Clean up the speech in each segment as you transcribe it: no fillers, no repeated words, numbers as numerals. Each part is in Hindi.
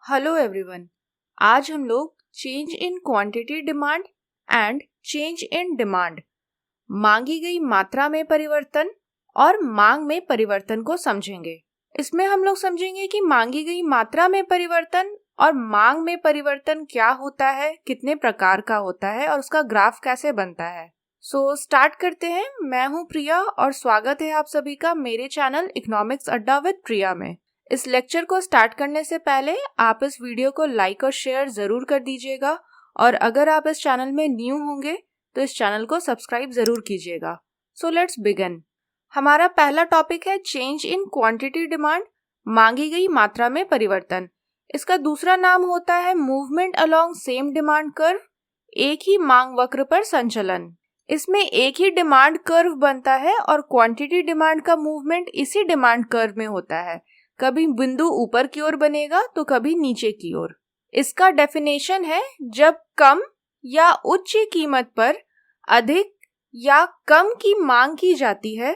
Hello everyone. आज हम लोग change in quantity demand and change in demand, मांगी गई मात्रा में परिवर्तन और मांग में परिवर्तन को समझेंगे। इसमें हम लोग समझेंगे कि मांगी गई मात्रा में परिवर्तन और मांग में परिवर्तन क्या होता है, कितने प्रकार का होता है और उसका ग्राफ कैसे बनता है। स्टार्ट करते हैं। मैं हूँ प्रिया और स्वागत है आप सभी का मेरे चैनल इकोनॉमिक्स अड्डा विद प्रिया में। इस लेक्चर को स्टार्ट करने से पहले आप इस वीडियो को लाइक और शेयर जरूर कर दीजिएगा और अगर आप इस चैनल में न्यू होंगे तो इस चैनल को सब्सक्राइब जरूर कीजिएगा। Let's begin. हमारा पहला टॉपिक है चेंज इन क्वांटिटी डिमांड, मांगी गई मात्रा में परिवर्तन। इसका दूसरा नाम होता है movement along same demand curve, एक ही मांग वक्र पर संचलन। इसमें एक ही डिमांड कर्व बनता है और क्वांटिटी डिमांड का मूवमेंट इसी डिमांड कर्व में होता है। कभी बिंदु ऊपर की ओर बनेगा तो कभी नीचे की ओर। इसका डेफिनेशन है जब कम या उच्च कीमत पर अधिक या कम की मांग की जाती है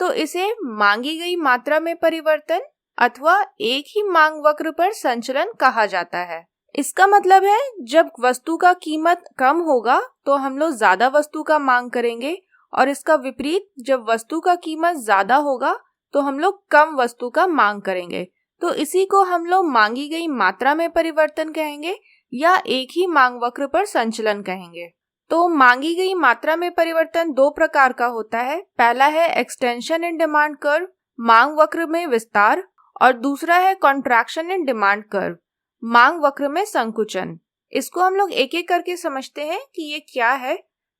तो इसे मांगी गई मात्रा में परिवर्तन अथवा एक ही मांग वक्र पर संचलन कहा जाता है। इसका मतलब है जब वस्तु का कीमत कम होगा तो हम लोग ज्यादा वस्तु का मांग करेंगे और इसका विपरीत जब वस्तु का कीमत ज्यादा होगा तो हम लोग कम वस्तु का मांग करेंगे। तो इसी को हम लोग मांगी गई मात्रा में परिवर्तन कहेंगे या एक ही मांग वक्र पर संचलन कहेंगे। तो मांगी गई मात्रा में परिवर्तन दो प्रकार का होता है। पहला है एक्सटेंशन इन डिमांड कर्व, मांग वक्र में विस्तार, और दूसरा है कॉन्ट्रैक्शन इन डिमांड कर्व, मांग वक्र में संकुचन। इसको हम लोग एक एक करके समझते हैं कि ये क्या है।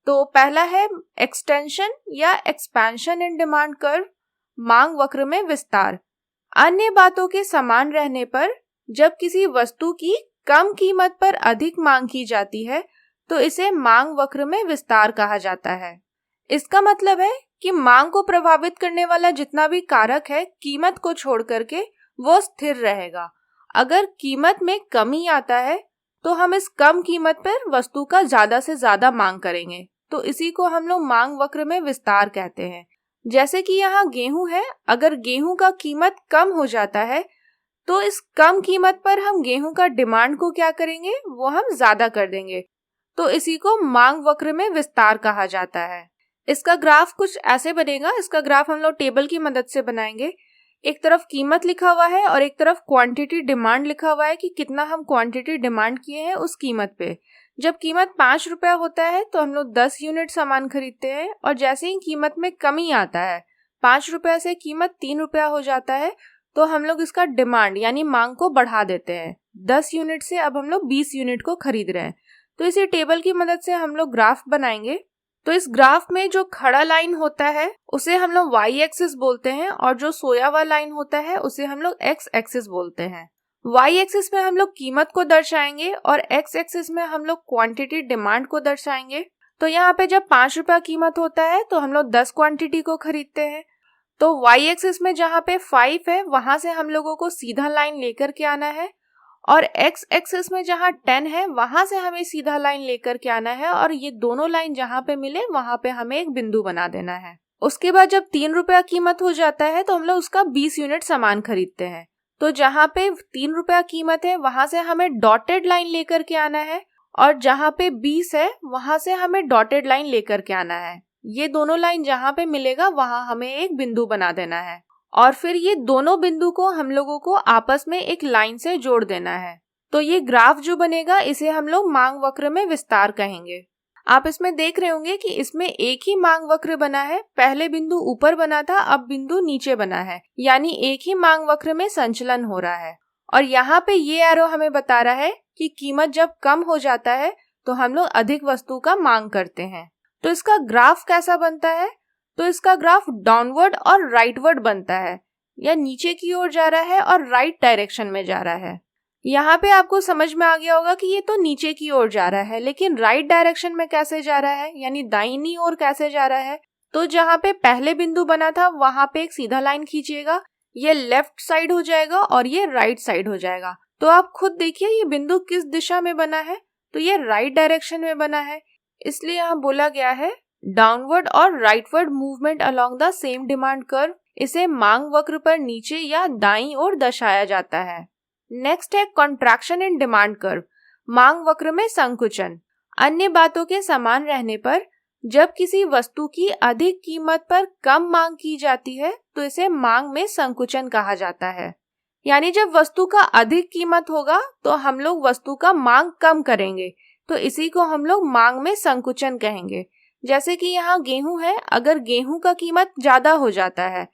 तो पहला है एक्सटेंशन या एक्सपेंशन इन डिमांड कर्व, मांग वक्र में विस्तार। अन्य बातों के समान रहने पर जब किसी वस्तु की कम कीमत पर अधिक मांग की जाती है तो इसे मांग वक्र में विस्तार कहा जाता है। इसका मतलब है कि मांग को प्रभावित करने वाला जितना भी कारक है कीमत को छोड़ करके वो स्थिर रहेगा। अगर कीमत में कमी आता है तो हम इस कम कीमत पर वस्तु का ज्यादा से ज्यादा मांग करेंगे। तो इसी को हम लोग मांग वक्र में विस्तार कहते हैं। जैसे कि यहाँ गेहूं है, अगर गेहूं का कीमत कम हो जाता है तो इस कम कीमत पर हम गेहूं का डिमांड को क्या करेंगे, वो हम ज्यादा कर देंगे। तो इसी को मांग वक्र में विस्तार कहा जाता है। इसका ग्राफ कुछ ऐसे बनेगा। इसका ग्राफ हम लोग टेबल की मदद से बनाएंगे। एक तरफ कीमत लिखा हुआ है और एक तरफ क्वांटिटी डिमांड लिखा हुआ है कि कितना हम क्वांटिटी डिमांड किए हैं उस कीमत पे। जब कीमत 5 रुपया होता है तो हम लोग 10 यूनिट सामान खरीदते हैं और जैसे ही कीमत में कमी आता है, 5 रुपया से कीमत 3 रुपया हो जाता है, तो हम लोग इसका डिमांड यानी मांग को बढ़ा देते हैं। 10 यूनिट से अब हम लोग 20 यूनिट को खरीद रहे हैं। तो इसी टेबल की मदद से हम लोग ग्राफ बनाएंगे। तो इस ग्राफ में जो खड़ा लाइन होता है उसे हम लोग y एक्सिस बोलते हैं और जो सोया हुआ लाइन होता है उसे हम लोग x एक्सिस बोलते हैं। y एक्सिस में हम लोग कीमत को दर्शाएंगे और x एक्सिस में हम लोग क्वांटिटी डिमांड को दर्शाएंगे। तो यहाँ पे जब 5 रुपया कीमत होता है तो हम लोग 10 क्वांटिटी को खरीदते हैं। तो y एक्सिस में जहाँ पे 5 है वहां से हम लोगों को सीधा लाइन लेकर के आना है और x एक्सिस में जहाँ 10 है वहां से हमें सीधा लाइन लेकर के आना है और ये दोनों लाइन जहाँ पे मिले वहां पे हमें एक बिंदु बना देना है। उसके बाद जब 3 रुपया कीमत हो जाता है तो हम लोग उसका 20 यूनिट सामान खरीदते हैं। तो जहाँ पे 3 रुपया कीमत है वहां से हमें डॉटेड लाइन लेकर के आना है और जहाँ पे 20 है वहां से हमें डॉटेड लाइन लेकर के आना है। ये दोनों लाइन जहाँ पे मिलेगा वहां हमें एक बिंदु बना देना है और फिर ये दोनों बिंदु को हम लोगों को आपस में एक लाइन से जोड़ देना है। तो ये ग्राफ जो बनेगा इसे हम लोग मांग वक्र में विस्तार कहेंगे। आप इसमें देख रहे होंगे कि इसमें एक ही मांग वक्र बना है। पहले बिंदु ऊपर बना था, अब बिंदु नीचे बना है, यानी एक ही मांग वक्र में संचलन हो रहा है। और यहाँ पे ये एरो हमें बता रहा है कि कीमत जब कम हो जाता है तो हम लोग अधिक वस्तु का मांग करते हैं। तो इसका ग्राफ कैसा बनता है? तो इसका ग्राफ डाउनवर्ड और राइटवर्ड बनता है, या नीचे की ओर जा रहा है और राइट डायरेक्शन में जा रहा है। यहाँ पे आपको समझ में आ गया होगा कि ये तो नीचे की ओर जा रहा है, लेकिन राइट डायरेक्शन में कैसे जा रहा है, यानी दाहिनी ओर कैसे जा रहा है। तो जहाँ पे पहले बिंदु बना था वहां पे एक सीधा लाइन खींचिएगा, ये लेफ्ट साइड हो जाएगा और ये राइट साइड हो जाएगा। तो आप खुद देखिए ये बिंदु किस दिशा में बना है, तो ये राइट डायरेक्शन में बना है। इसलिए यहाँ बोला गया है डाउनवर्ड और rightward movement along the same demand curve, इसे मांग वक्र पर नीचे या दाईं ओर दर्शाया जाता है। नेक्स्ट है कॉन्ट्रैक्शन इन डिमांड कर्व, मांग वक्र में संकुचन। अन्य बातों के समान रहने पर जब किसी वस्तु की अधिक कीमत पर कम मांग की जाती है तो इसे मांग में संकुचन कहा जाता है। यानी जब वस्तु का अधिक कीमत होगा तो हम लोग वस्तु का मांग कम करेंगे, तो इसी को हम लोग मांग में संकुचन कहेंगे। जैसे कि यहाँ गेहूं है, अगर गेहूं का कीमत ज्यादा हो जाता है,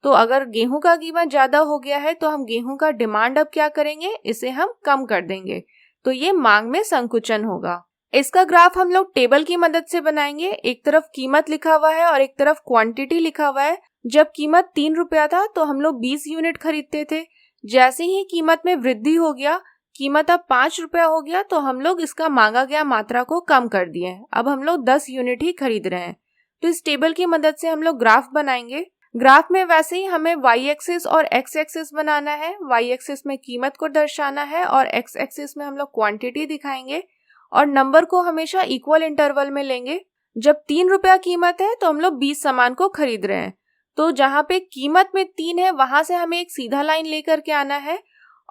तो अगर गेहूं का कीमत ज्यादा हो गया है तो हम गेहूं का डिमांड अब क्या करेंगे, इसे हम कम कर देंगे, तो ये मांग में संकुचन होगा। इसका ग्राफ हम लोग टेबल की मदद से बनाएंगे। एक तरफ कीमत लिखा हुआ है और एक तरफ क्वांटिटी लिखा हुआ है। जब कीमत 3 रुपया था तो हम लोग 20 यूनिट खरीदते थे। जैसे ही कीमत में वृद्धि हो गया, कीमत अब 5 रुपया हो गया, तो हम लोग इसका मांगा गया मात्रा को कम कर दिए, अब हम लोग 10 यूनिट ही खरीद रहे हैं। तो इस टेबल की मदद से हम लोग ग्राफ बनाएंगे। ग्राफ में वैसे ही हमें y एक्सिस और x एक्सिस बनाना है। y एक्सिस में कीमत को दर्शाना है और x एक्सिस में हम लोग क्वांटिटी दिखाएंगे और नंबर को हमेशा इक्वल इंटरवल में लेंगे। जब 3 रुपया कीमत है तो हम लोग 20 सामान को खरीद रहे हैं, तो जहाँ पे कीमत में 3 है वहां से हमें एक सीधा लाइन लेकर के आना है,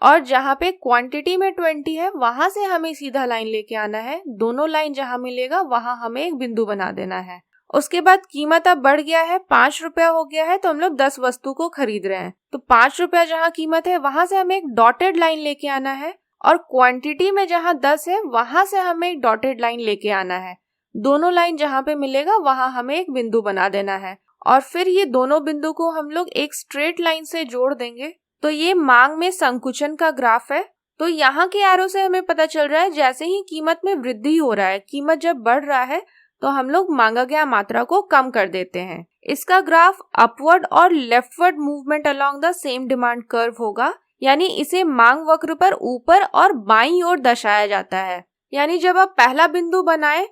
और जहाँ पे क्वांटिटी में 20 है वहां से हमें सीधा लाइन लेके आना है। दोनों लाइन जहाँ मिलेगा वहां हमें एक बिंदु बना देना है। उसके बाद कीमत अब बढ़ गया है, 5 रुपया हो गया है, तो हम लोग 10 वस्तु को खरीद रहे हैं, तो 5 रुपया जहाँ कीमत है वहां से हमें एक डॉटेड लाइन लेके आना है, और क्वांटिटी में जहाँ 10 है वहां से हमें एक डॉटेड लाइन लेके आना है। दोनों लाइन जहाँ पे मिलेगा वहां हमें एक बिंदु बना देना है, और फिर ये दोनों बिंदु को हम लोग एक स्ट्रेट लाइन से जोड़ देंगे। तो ये मांग में संकुचन का ग्राफ है। तो यहाँ के एरो से हमें पता चल रहा है जैसे ही कीमत में वृद्धि हो रहा है, कीमत जब बढ़ रहा है तो हम लोग मांगा गया मात्रा को कम कर देते हैं। इसका ग्राफ अपवर्ड और leftward movement along the same demand curve होगा, यानी इसे मांग वक्र पर ऊपर और बाईं ओर दर्शाया जाता है। यानी जब आप पहला बिंदु बनाए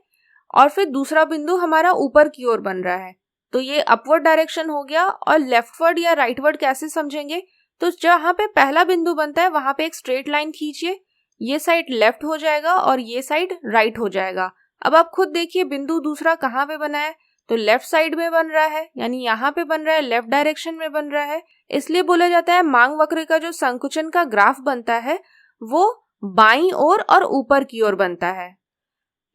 और फिर दूसरा बिंदु हमारा ऊपर की ओर बन रहा है तो ये अपवर्ड डायरेक्शन हो गया। और लेफ्टवर्ड या राइटवर्ड कैसे समझेंगे, तो जहाँ पे पहला बिंदु बनता है वहां पे एक स्ट्रेट लाइन खींचिए, ये साइड लेफ्ट हो जाएगा और ये साइड राइट हो जाएगा। अब आप खुद देखिए बिंदु दूसरा कहाँ पे बना है, तो लेफ्ट साइड में बन रहा है, यानी यहाँ पे बन रहा है, लेफ्ट डायरेक्शन में बन रहा है। इसलिए बोला जाता है मांग वक्र का जो संकुचन का ग्राफ बनता है वो बाईं ओर और ऊपर की ओर बनता है।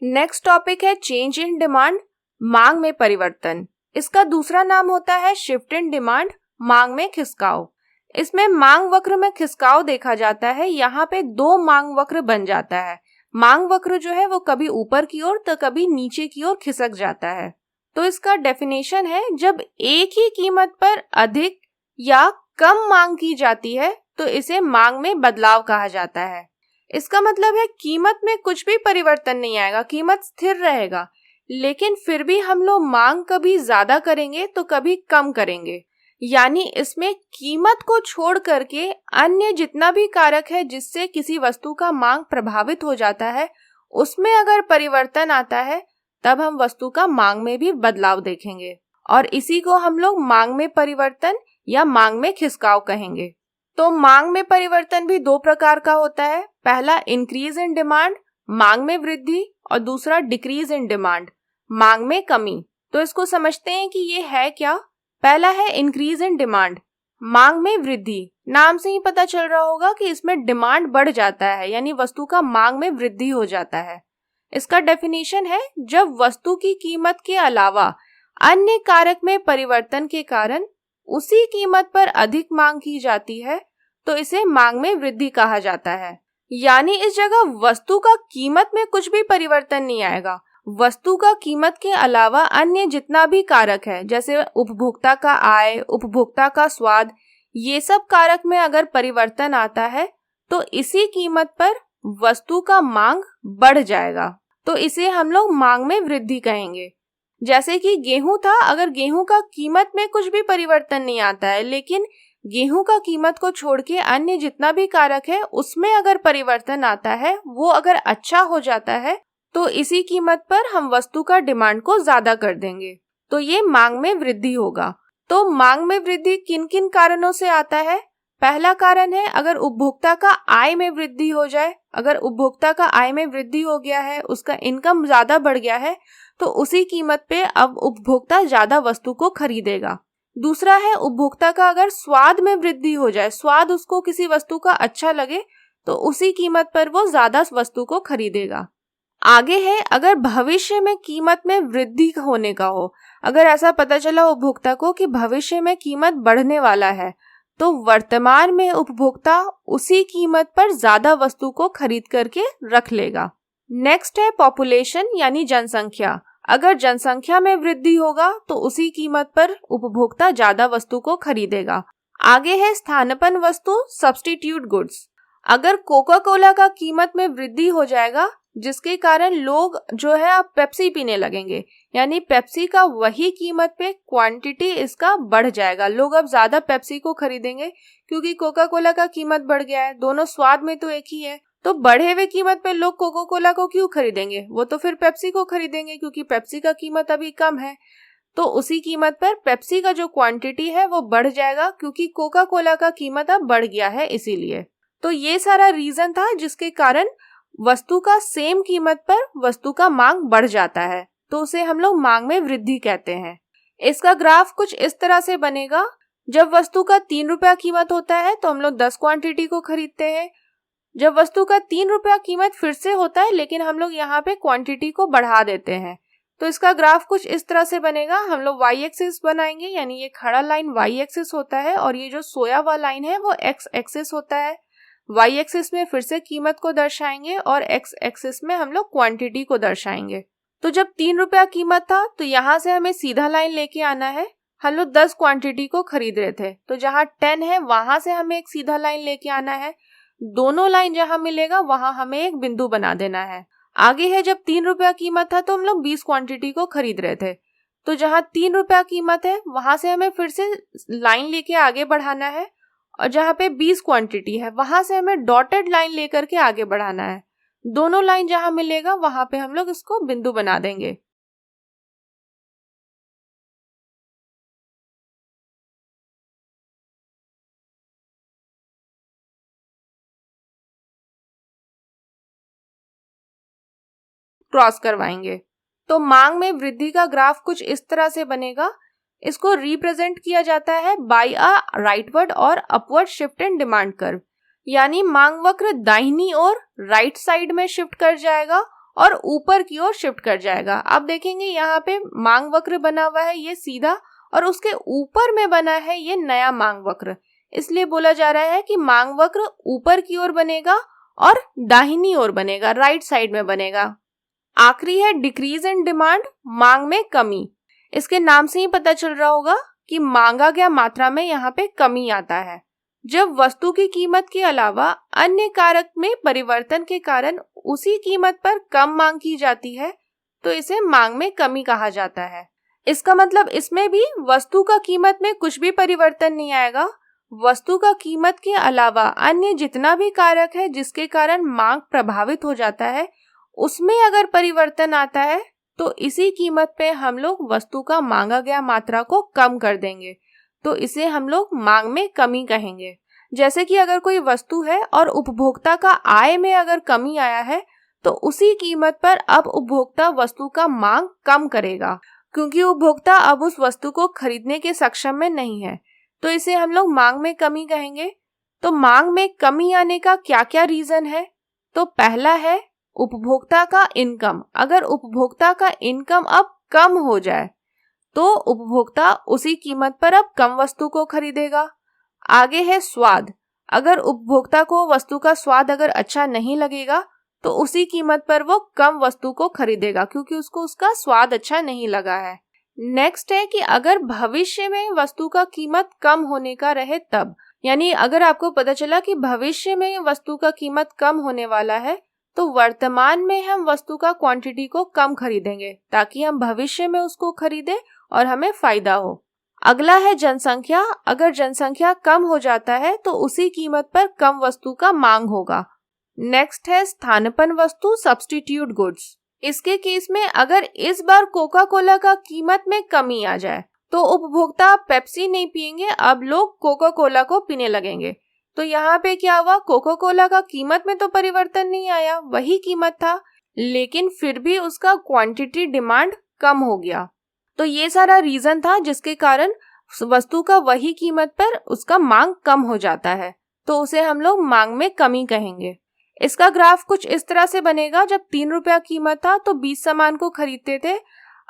नेक्स्ट टॉपिक है चेंज इन डिमांड, मांग में परिवर्तन। इसका दूसरा नाम होता है शिफ्ट इन डिमांड, मांग में खिसकाव। इसमें मांग वक्र में खिसकाव देखा जाता है। यहाँ पे 2 मांग वक्र बन जाता है। मांग वक्र जो है वो कभी ऊपर की ओर तो कभी नीचे की ओर खिसक जाता है। तो इसका डेफिनेशन है जब एक ही कीमत पर अधिक या कम मांग की जाती है तो इसे मांग में बदलाव कहा जाता है। इसका मतलब है कीमत में कुछ भी परिवर्तन नहीं आएगा, कीमत स्थिर रहेगा, लेकिन फिर भी हम लोग मांग कभी ज्यादा करेंगे तो कभी कम करेंगे। यानी इसमें कीमत को छोड़ करके अन्य जितना भी कारक है जिससे किसी वस्तु का मांग प्रभावित हो जाता है, उसमें अगर परिवर्तन आता है तब हम वस्तु का मांग में भी बदलाव देखेंगे, और इसी को हम लोग मांग में परिवर्तन या मांग में खिसकाव कहेंगे। तो मांग में परिवर्तन भी 2 प्रकार का होता है। पहला इंक्रीज इन डिमांड, मांग में वृद्धि, और दूसरा डिक्रीज इन डिमांड, मांग में कमी। तो इसको समझते हैं कि ये है क्या। पहला है इंक्रीज इन डिमांड, मांग में वृद्धि। नाम से ही पता चल रहा होगा कि इसमें डिमांड बढ़ जाता है, यानी वस्तु का मांग में वृद्धि हो जाता है। इसका डेफिनेशन है जब वस्तु की कीमत के अलावा अन्य कारक में परिवर्तन के कारण उसी कीमत पर अधिक मांग की जाती है तो इसे मांग में वृद्धि कहा जाता है। यानी इस जगह वस्तु का कीमत में कुछ भी परिवर्तन नहीं आएगा, वस्तु का कीमत के अलावा अन्य जितना भी कारक है, जैसे उपभोक्ता का आय, उपभोक्ता का स्वाद, ये सब कारक में अगर परिवर्तन आता है तो इसी कीमत पर वस्तु का मांग बढ़ जाएगा, तो इसे हम लोग मांग में वृद्धि कहेंगे। जैसे कि गेहूं था, अगर गेहूं का कीमत में कुछ भी परिवर्तन नहीं आता है, लेकिन गेहूं का कीमत को छोड़ के अन्य जितना भी कारक है उसमें अगर परिवर्तन आता है, वो अगर अच्छा हो जाता है, तो इसी कीमत पर हम वस्तु का डिमांड को ज्यादा कर देंगे, तो ये मांग में वृद्धि होगा। तो मांग में वृद्धि किन किन कारणों से आता है। पहला कारण है अगर उपभोक्ता का आय में वृद्धि हो जाए। अगर उपभोक्ता का आय में वृद्धि हो गया है, उसका इनकम ज्यादा बढ़ गया है, तो उसी कीमत पे अब उपभोक्ता ज्यादा वस्तु को खरीदेगा। दूसरा है उपभोक्ता का अगर स्वाद में वृद्धि हो जाए, स्वाद उसको किसी वस्तु का अच्छा लगे, तो उसी कीमत पर वो ज्यादा वस्तु को खरीदेगा। आगे है, अगर भविष्य में कीमत में वृद्धि होने का हो, अगर ऐसा पता चला उपभोक्ता को कि भविष्य में कीमत बढ़ने वाला है, तो वर्तमान में उपभोक्ता उसी कीमत पर ज्यादा वस्तु को खरीद करके रख लेगा। नेक्स्ट है पॉपुलेशन यानी जनसंख्या। अगर जनसंख्या में वृद्धि होगा तो उसी कीमत पर उपभोक्ता ज्यादा वस्तु को खरीदेगा। आगे है स्थानापन्न वस्तु सब्स्टिट्यूट गुड्स। अगर कोका कोला का कीमत में वृद्धि हो जाएगा जिसके कारण लोग जो है अब पेप्सी पीने लगेंगे, यानी पेप्सी का वही कीमत पे क्वांटिटी इसका बढ़ जाएगा, लोग अब ज्यादा पेप्सी को खरीदेंगे क्योंकि कोका कोला का कीमत बढ़ गया है। दोनों स्वाद में तो एक ही है, तो बढ़े हुए कीमत पे लोग कोका कोला को क्यों खरीदेंगे, वो तो फिर पेप्सी को खरीदेंगे क्योंकि पेप्सी का कीमत अभी कम है। तो उसी कीमत पर पेप्सी का जो क्वांटिटी है वो बढ़ जाएगा क्योंकि कोका कोला का कीमत अब बढ़ गया है इसीलिए। तो ये सारा रीजन था जिसके कारण वस्तु का सेम कीमत पर वस्तु का मांग बढ़ जाता है, तो उसे हम लोग मांग में वृद्धि कहते हैं। इसका ग्राफ कुछ इस तरह से बनेगा। जब वस्तु का 3 रुपया कीमत होता है तो हम लोग 10 क्वांटिटी को खरीदते हैं। जब वस्तु का 3 रुपया कीमत फिर से होता है लेकिन हम लोग यहाँ पे क्वांटिटी को बढ़ा देते हैं, तो इसका ग्राफ कुछ इस तरह से बनेगा। हम लोग वाई एक्सिस बनाएंगे, यानी ये खड़ा लाइन वाई एक्सिस होता है और ये जो सोया हुआ लाइन है वो एक्स एक्सिस होता है। वाई एक्सिस में फिर से कीमत को दर्शाएंगे और एक्स एक्सिस में हम लोग क्वांटिटी को दर्शाएंगे। तो जब 3 रुपया कीमत था तो यहाँ से हमें सीधा लाइन लेके आना है। हम लोग 10 क्वांटिटी को खरीद रहे थे, तो जहाँ 10 है वहां से हमें एक सीधा लाइन लेके आना है। दोनों लाइन जहां मिलेगा वहां हमें एक बिंदु बना देना है। आगे है, जब 3 रुपया कीमत था तो हम लोग 20 क्वांटिटी को खरीद रहे थे, तो जहां 3 रुपया कीमत है वहां से हमें फिर से लाइन लेके आगे बढ़ाना है और जहां पे 20 क्वांटिटी है वहां से हमें डॉटेड लाइन लेकर के आगे बढ़ाना है। दोनों लाइन जहां मिलेगा वहां पे हम लोग इसको बिंदु बना देंगे। क्रॉस करवाएंगे। तो मांग में वृद्धि का ग्राफ कुछ इस तरह से बनेगा। इसको रिप्रेजेंट किया जाता है बाय अ राइटवर्ड और upward shift in demand curve, यानी मांग वक्र दाहिनी ओर राइट साइड में शिफ्ट कर जाएगा और ऊपर की ओर शिफ्ट कर जाएगा। आप देखेंगे यहाँ पे मांग वक्र बना हुआ है ये सीधा, और उसके ऊपर में बना है ये नया मांग वक्र, इसलिए बोला जा रहा है कि मांग वक्र ऊपर की ओर बनेगा और दाहिनी ओर बनेगा, राइट साइड में बनेगा। आखिरी है डिक्रीज इन डिमांड, मांग में कमी। इसके नाम से ही पता चल रहा होगा कि मांगा गया मात्रा में यहाँ पे कमी आता है। जब वस्तु की कीमत के अलावा अन्य कारक में परिवर्तन के कारण उसी कीमत पर कम मांग की जाती है तो इसे मांग में कमी कहा जाता है। इसका मतलब इसमें भी वस्तु का कीमत में कुछ भी परिवर्तन नहीं आएगा। वस्तु का कीमत के अलावा अन्य जितना भी कारक है जिसके कारण मांग प्रभावित हो जाता है उसमें अगर परिवर्तन आता है तो इसी कीमत पे हम लोग वस्तु का मांगा गया मात्रा को कम कर देंगे, तो इसे हम लोग मांग में कमी कहेंगे। जैसे कि अगर कोई वस्तु है और उपभोक्ता का आय में अगर कमी आया है तो उसी कीमत पर अब उपभोक्ता वस्तु का मांग कम करेगा क्योंकि उपभोक्ता अब उस वस्तु को खरीदने के सक्षम में नहीं है, तो इसे हम लोग मांग में कमी कहेंगे। तो मांग में कमी आने का क्या क्या रीजन है? तो पहला है उपभोक्ता का इनकम। अगर उपभोक्ता का इनकम अब कम हो जाए तो उपभोक्ता उसी कीमत पर अब कम वस्तु को खरीदेगा। आगे है स्वाद। अगर उपभोक्ता को वस्तु का स्वाद अगर अच्छा नहीं लगेगा तो उसी कीमत पर वो कम वस्तु को खरीदेगा क्योंकि उसको उसका स्वाद अच्छा नहीं लगा है। नेक्स्ट है कि अगर भविष्य में वस्तु का कीमत कम होने का रहे तब, यानी अगर आपको पता चला कि भविष्य में वस्तु का कीमत कम होने वाला है तो वर्तमान में हम वस्तु का क्वांटिटी को कम खरीदेंगे ताकि हम भविष्य में उसको खरीदें और हमें फायदा हो। अगला है जनसंख्या। अगर जनसंख्या कम हो जाता है तो उसी कीमत पर कम वस्तु का मांग होगा। नेक्स्ट है स्थानापन्न वस्तु सब्स्टिट्यूट गुड्स। इसके केस में अगर इस बार कोका कोला का कीमत में कमी आ जाए तो उपभोक्ता पेप्सी नहीं पिएंगे, अब लोग कोका कोला को पीने लगेंगे। तो यहाँ पे क्या हुआ, कोका कोला का कीमत में तो परिवर्तन नहीं आया, वही कीमत था, लेकिन फिर भी उसका क्वांटिटी डिमांड कम हो गया। तो ये सारा रीजन था जिसके कारण वस्तु का वही कीमत पर उसका मांग कम हो जाता है। तो उसे हम लोग मांग में कमी कहेंगे। इसका ग्राफ कुछ इस तरह से बनेगा, जब 3 रुपया कीमत था तो 20 सामान को खरीदते थे,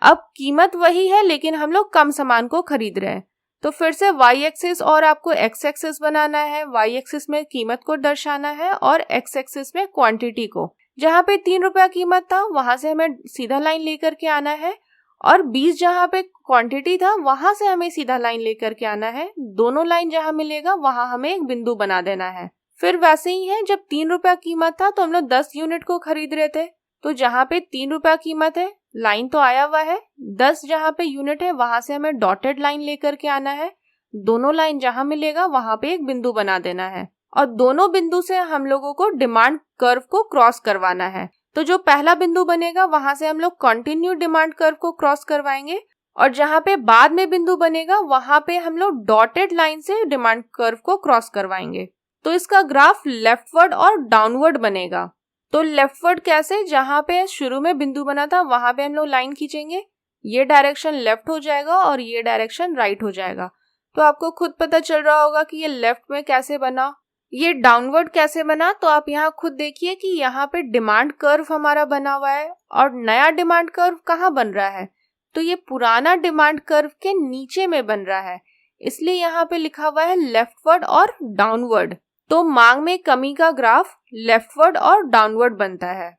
अब कीमत वही है लेकिन हम लोग कम सामान को खरीद रहे हैं। तो फिर से वाई एक्सिस और आपको एक्स एक्सिस बनाना है। वाई एक्सिस में कीमत को दर्शाना है और एक्स एक्सिस में क्वांटिटी को। जहाँ पे 3 रुपया कीमत था वहां से हमें सीधा लाइन लेकर के आना है, और 20 जहाँ पे क्वांटिटी था वहां से हमें सीधा लाइन लेकर के आना है। दोनों लाइन जहाँ मिलेगा वहां हमें एक बिंदु बना देना है। फिर वैसे ही है, जब 3 रुपया कीमत था तो हम लोग 10 यूनिट को खरीद रहे थे, तो जहाँ पे 3 रुपया कीमत है लाइन तो आया हुआ है, 10 जहाँ पे यूनिट है वहां से हमें डॉटेड लाइन लेकर के आना है। दोनों लाइन जहाँ मिलेगा वहां पे एक बिंदु बना देना है, और दोनों बिंदु से हम लोगों को डिमांड कर्व को क्रॉस करवाना है। तो जो पहला बिंदु बनेगा वहां से हम लोग कंटिन्यू डिमांड कर्व को क्रॉस करवाएंगे, और जहाँ पे बाद में बिंदु बनेगा वहां पे हम लोग डॉटेड लाइन से डिमांड कर्व को क्रॉस करवाएंगे। तो इसका ग्राफ लेफ्टवर्ड और डाउनवर्ड बनेगा। तो लेफ्टवर्ड कैसे, जहाँ पे शुरू में बिंदु बना था वहां पे हम लोग लाइन खींचेंगे, ये डायरेक्शन लेफ्ट हो जाएगा और ये डायरेक्शन राइट हो जाएगा। तो आपको खुद पता चल रहा होगा कि ये लेफ्ट में कैसे बना, ये डाउनवर्ड कैसे बना। तो आप यहाँ खुद देखिए कि यहाँ पे डिमांड कर्व हमारा बना हुआ है, और नया डिमांड कर्व कहाँ बन रहा है, तो ये पुराना डिमांड कर्व के नीचे में बन रहा है, इसलिए यहाँ पे लिखा हुआ है लेफ्टवर्ड और डाउनवर्ड। तो मांग में कमी का ग्राफ लेफ्टवर्ड और डाउनवर्ड बनता है।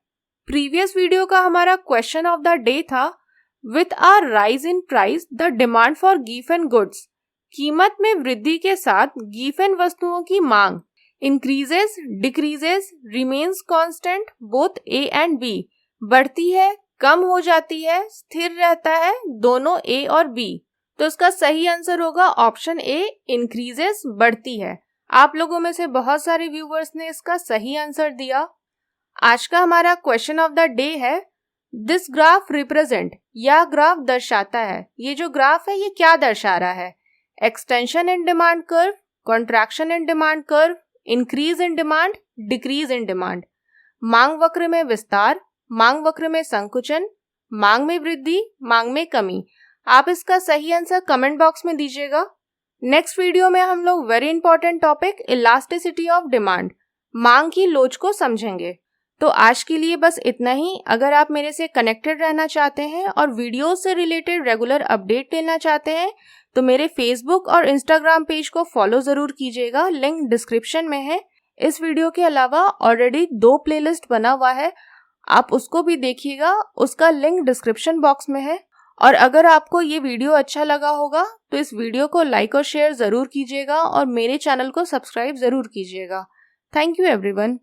प्रीवियस वीडियो का हमारा क्वेश्चन ऑफ द डे था, with a rise in price the demand for given goods, कीमत में वृद्धि के साथ गिवन वस्तुओं की मांग increases, decreases, remains constant both A and B, बढ़ती है, कम हो जाती है, स्थिर रहता है, दोनों ए और बी। तो इसका सही आंसर होगा ऑप्शन ए, इंक्रीजेस, बढ़ती है। आप लोगों में से बहुत सारे व्यूवर्स ने इसका सही आंसर दिया। आज का हमारा क्वेश्चन ऑफ द डे है, दिस ग्राफ रिप्रेजेंट, यह ग्राफ दर्शाता है। ये जो ग्राफ है ये क्या दर्शा रहा है, extension in demand curve, contraction in demand curve, increase in demand, decrease in demand, मांग वक्र में विस्तार, मांग वक्र में संकुचन, मांग में वृद्धि, मांग में कमी। आप इसका सही आंसर कमेंट बॉक्स में दीजिएगा। नेक्स्ट वीडियो में हम लोग very important topic elasticity of demand, मांग की लोच को समझेंगे। तो आज के लिए बस इतना ही। अगर आप मेरे से कनेक्टेड रहना चाहते हैं और वीडियो से रिलेटेड रेगुलर अपडेट लेना चाहते हैं तो मेरे फेसबुक और इंस्टाग्राम पेज को फॉलो जरूर कीजिएगा, लिंक डिस्क्रिप्शन में है। इस वीडियो के अलावा ऑलरेडी 2 प्लेलिस्ट बना हुआ है, आप उसको भी देखिएगा, उसका लिंक डिस्क्रिप्शन बॉक्स में है। और अगर आपको ये वीडियो अच्छा लगा होगा तो इस वीडियो को लाइक और शेयर जरूर कीजिएगा और मेरे चैनल को सब्सक्राइब जरूर कीजिएगा। Thank you everyone.